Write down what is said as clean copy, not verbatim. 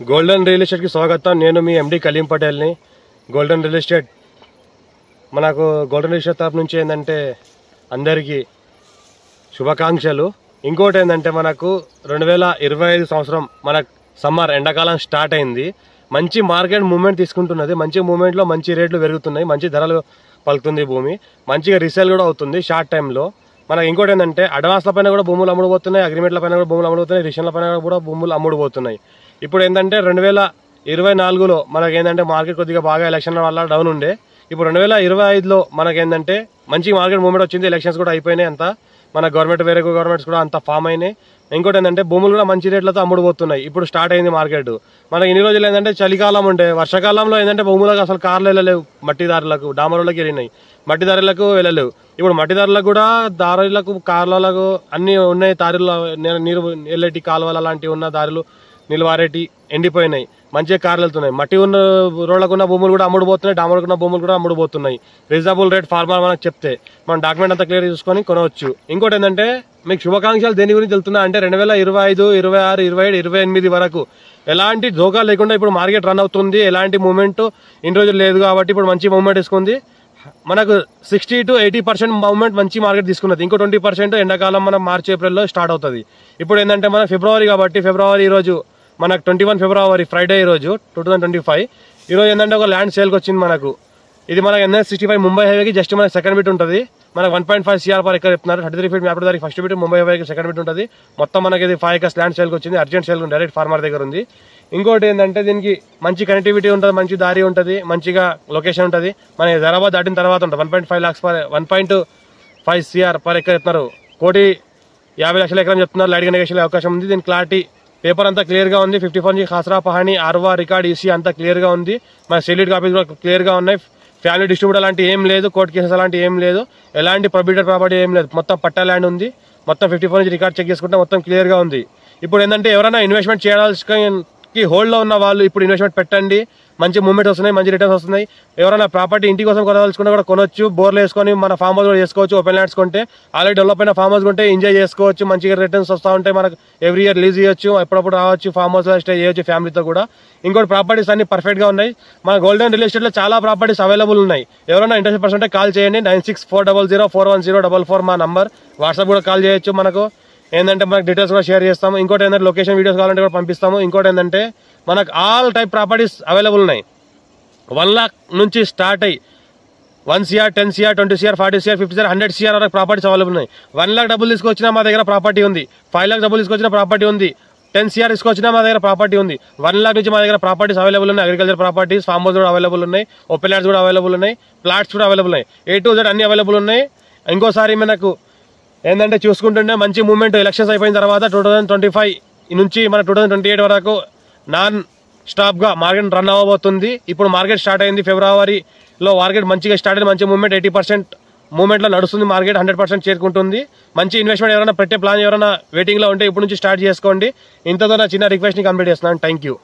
Golden real estate కి స్వాగతం. నేను మీ ఎండి కలీం పటేల్ ని. గోల్డెన్ రియల్ ఎస్టేట్ మనకు గోల్డెన్ రియల్ ఎస్టేట్ తరపు నుంచి ఏంటంటే అందరికీ శుభాకాంక్షలు. ఇంకోటి ఏంటంటే మనకు 2025 సంవత్సరం మన సమ్మర్ ఎండాకాలం స్టార్ట్ అయింది. మంచి మార్కెట్ మూవ్మెంట్ తీసుకుంటున్నది. మంచి మూవ్మెంట్లో మంచి రేట్లు పెరుగుతున్నాయి, మంచి ధరలు పలుకుతుంది భూమి, మంచిగా రీసేల్ కూడా అవుతుంది షార్ట్ టైంలో. మనకి ఇంకోటి ఏంటంటే అడ్వాన్స్ల పైన కూడా భూములు అమ్ముడుపోతున్నాయి, అగ్రిమెంట్ల పైన కూడా భూములు అమ్ముడుపోతున్నాయి, రిజిస్ట్రేషన్ల పైన కూడా భూములు అమ్ముడుపోతున్నాయి. ఇప్పుడు ఏంటంటే 2024లో మనకేంటంటే మార్కెట్ కొద్దిగా బాగా ఎలక్షన్ వల్ల డౌన్ ఉండే. ఇప్పుడు 2025లో మనకేంటంటే మంచి మార్కెట్ మూవ్మెంట్ వచ్చింది. ఎలక్షన్స్ కూడా అయిపోయినాయి, అంతా మన గవర్నమెంట్ వేరే గవర్నమెంట్స్ కూడా అంతా ఫామ్ అయినాయి. ఇంకోటి ఏంటంటే భూములు కూడా మంచి రేట్లతో అమ్ముడుపోతున్నాయి. ఇప్పుడు స్టార్ట్ అయింది మార్కెట్. మనకి ఇన్ని రోజులు ఏంటంటే చలికాలం ఉండే, వర్షాకాలంలో ఏంటంటే భూములకు అసలు కార్లు వెళ్ళలేవు, మట్టిదారులకు డామరులకు వెళ్ళినాయి, మట్టిదారులకు వెళ్ళలేవు. ఇప్పుడు మట్టిదారులకు కూడా దారులకు కార్లకు అన్ని ఉన్నాయి. దారిలో నీరు వెళ్ళేటి కాలువల లాంటివి ఉన్న దారులు నిలవారేటి ఎండిపోయినాయి, మంచిగా కార్లు వెళ్తున్నాయి. మట్టి ఉన్న రోడ్లకున్న భూములు కూడా అమ్ముడుపోతున్నాయి, డామరుకున్న భూములు కూడా అమ్ముడుపోతున్నాయి. రీజనబుల్ రేట్ ఫార్మర్ మనకు చెప్తే మనం డాక్యుమెంట్ అంతా క్లియర్ చూసుకొని కొనవచ్చు. ఇంకోటి ఏంటంటే మీకు శుభాకాంక్షలు దేని గురించి వెళ్తున్నా అంటే 2025, 26, 27, 28 వరకు ఎలాంటి ధోకా లేకుండా ఇప్పుడు మార్కెట్ రన్ అవుతుంది. ఎలాంటి మూవ్మెంట్ ఇన్ని రోజులు లేదు కాబట్టి ఇప్పుడు మంచి మూవ్మెంట్ తీసుకుంది. మనకు 60 to 80% మూవ్మెంట్ మంచి మార్కెట్ తీసుకున్నది. ఇంకో 20% ఎండాకాలం మనం మార్చి ఏప్రిల్లో స్టార్ట్ అవుతుంది. ఇప్పుడు ఏంటంటే మన ఫిబ్రవరి కాబట్టి ఫిబ్రవరి ఈరోజు మనకు 21 ఫిబ్రవరి ఫ్రైడే ఈరోజు 2025. ఈరోజు ఏంటంటే ఒక ల్యాండ్ సేల్కి వచ్చింది మనకు. ఇది మనకు NH65 ముంబై హైవేకి జస్ట్ మనకి సెకండ్ బిట్ ఉంటుంది. మనకు 1.5 CR పర్ ఎకర్ చెప్తున్నారు. 33 ఫీట్ మ్యాప్ దానికి ఫస్ట్ బిట్, ముంబై హైవేకి సెకండ్ బిట్ ఉంటుంది. మొత్తం మనకి ఇది 5 acres ల్యాండ్ సేల్కి వచ్చింది. అర్జెంట్ సేల్ డైరెక్ట్ ఫార్మర్ దగ్గర ఉంది. ఇంకోటి ఏంటంటే దీనికి మంచి కనెక్టివిటీ ఉంటుంది, మంచి దారి ఉంటుంది, మంచిగా లొకేషన్ ఉంటుంది. మన హైదరాబాద్ దాటిన తర్వాత ఉంటుంది. 1.5 lakhs 1.5 CR పర్ ఎకర్ చెప్తున్నారు. 1,50,00,000 ఎకరం చెప్తున్నారు. లైట్ నెగోషియేషన్ అవకాశం ఉంది. దీని క్లారిటీ పేపర్ అంతా క్లియర్గా ఉంది. 54 ఖాసరా పహాని ఆర్వా రికార్డ్ ఈసీ అంతా క్లియర్గా ఉంది. మన సెల్యూట్ కాపీస్ కూడా క్లియర్గా ఉన్నాయి. ఫ్యామిలీ డిస్ట్రిబ్యూటర్ అలాంటి ఏం లేదు, కోర్టు కేసెస్ అలాంటి ఏం లేదు, ఎలాంటి ప్రొబిటెడ్ ప్రాపర్టీ ఏం లేదు. మొత్తం పట్టా ల్యాండ్ ఉంది. మొత్తం 54 నుంచి రికార్డ్ చెక్ చేసుకుంటే మొత్తం క్లియర్గా ఉంది. ఇప్పుడు ఏంటంటే ఎవరైనా ఇన్వెస్ట్మెంట్ చేయాల్సి హోల్డ్లో ఉన్న వాళ్ళు ఇప్పుడు ఇన్వెస్ట్మెంట్ పెట్టండి. మంచి మూవ్మెంట్ వస్తున్నాయి, మంచి రిటర్న్స్ వస్తున్నాయి. ఎవరైనా ప్రాపర్టీ ఇంటి కోసం కొనదలుచుకున్నా కూడా కొనొచ్చు. బోర్లు వేసుకొని మన ఫామ్ హౌస్ కూడా చేసుకోవచ్చు. ఓపెన్ ల్యాండ్స్ కొంటే ఆల్రెడీ డెవలప్ అయిన ఫామ్ హౌస్ కొంటే ఎంజాయ్ చేసుకోవచ్చు. మంచిగా రిటర్న్స్ వస్తూ ఉంటాయి. మనకు ఎవ్రీ ఇయర్ లీజ్ చేయొచ్చు, ఎప్పుడప్పుడు రావచ్చు, ఫామ్ హౌస్లో స్టే చేయొచ్చు ఫ్యామిలీతో కూడా. ఇంకోటి ప్రాపర్టీస్ అన్ని పర్ఫెక్ట్గా ఉన్నాయి. మన గోల్డెన్ రియల్ ఎస్టేట్లో చాలా ప్రాపర్టీస్ అవైలబుల్ ఉన్నాయి. ఎవరైనా ఇంట్రెస్ట్ పర్సన్ కాల్ చేయండి. 9640041044 మా నంబర్. వాట్సాప్ కూడా కాల్ చేయొచ్చు. మనకు ఏంటంటే మనకు డీటెయిల్స్ కూడా షేర్ చేస్తాము. ఇంకోటి ఏంటంటే లొకేషన్ వీడియోస్ కావాలంటే కూడా పంపిస్తాము. ఇంకోటి ఏంటంటే మనకు ఆల్ టైప్ ప్రాపర్టీస్ అవైలబుల్ ఉన్నాయి. 1 lakh నుంచి స్టార్ట్ అయ్యి 1 CR, 10 CR, 20 CR, 40 CR, 50 CR, 100 CR వరకు ప్రాపర్టీస్ అవైలబుల్ ఉన్నాయి. 1 lakh డబ్బులు తీసుకొచ్చినా మా దగ్గర ప్రాపర్టీ ఉంది. 5 lakh డబ్బులు తీసుకొచ్చిన ప్రాపర్టీ ఉంది. 10 CR తీసుకొచ్చినా మా దగ్గర ప్రాపర్టీ ఉంది. 1 lakh నుంచి మా దగ్గర ప్రాపర్టీస్ అవైలబుల్ ఉన్నాయి. అగ్రికల్చర్ ప్రాపర్టీస్, ఫామ్ హౌస్ కూడా అవైలబుల్ ఉన్నాయి. ఓపెన్ ల్యాండ్స్ కూడా అవైలబుల్ ఉన్నాయి. ప్లాట్స్ కూడా అవైలబుల్ ఉన్నాయి. A to Z అన్ని అవైలబుల్ ఉన్నాయి. ఇంకోసారి మనకు ఏంటంటే చూసుకుంటుంటే మంచి మూవ్మెంట్ ఎలక్షన్స్ అయిపోయిన తర్వాత 2025 నుంచి మన 2028 వరకు నాన్ స్టాప్గా మార్కెట్ రన్ అవ్వబోతుంది. ఇప్పుడు మార్కెట్ స్టార్ట్ అయింది. ఫిబ్రవరిలో మార్కెట్ మంచిగా స్టార్ట్ అయింది. మంచి మూవ్మెంట్ 80% మూవ్మెంట్లో నడుస్తుంది. మార్కెట్ 100% చేరుకుంటుంది. మంచి ఇన్వెస్ట్మెంట్ ఎవరైనా పెట్టే ప్లాన్ ఎవరైనా వెయిటింగ్లో ఉంటే ఇప్పుడు నుంచి స్టార్ట్ చేసుకోండి. ఇంతతో నా చిన్న రిక్వెస్ట్ని కంప్లీట్ చేస్తున్నాను. Thank you.